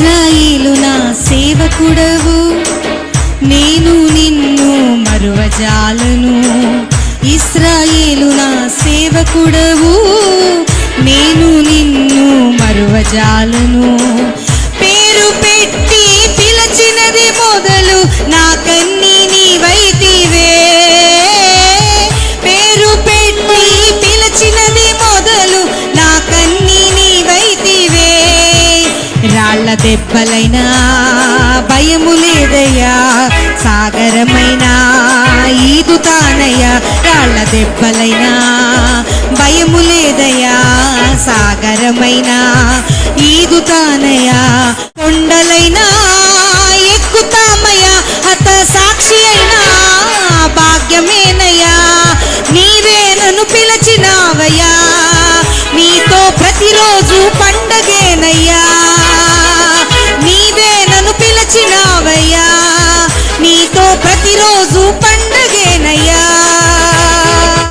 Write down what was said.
ఇశ్రాయేలు నా సేవకుడవు, నేను నిన్ను మరువజాలను. ఇశ్రాయేలు నా సేవకుడవు, నేను నిన్ను మరువజాలను. పేరు పెట్టి పిలచినది మొదలు నా కన్నీ నీవైతివే. పేరు పెట్టి పిలచినది మొదలు నా కన్నీ నీవైతివే. రాళ్ళ దెబ్బలైనా భయము లేదయ్యా, సాగరమైనా ఈదుతానయ్యా. రాళ్ళ దెబ్బలైనా భయము లేదయ్యా, సాగరమైనా ఈదుతానయ్యా.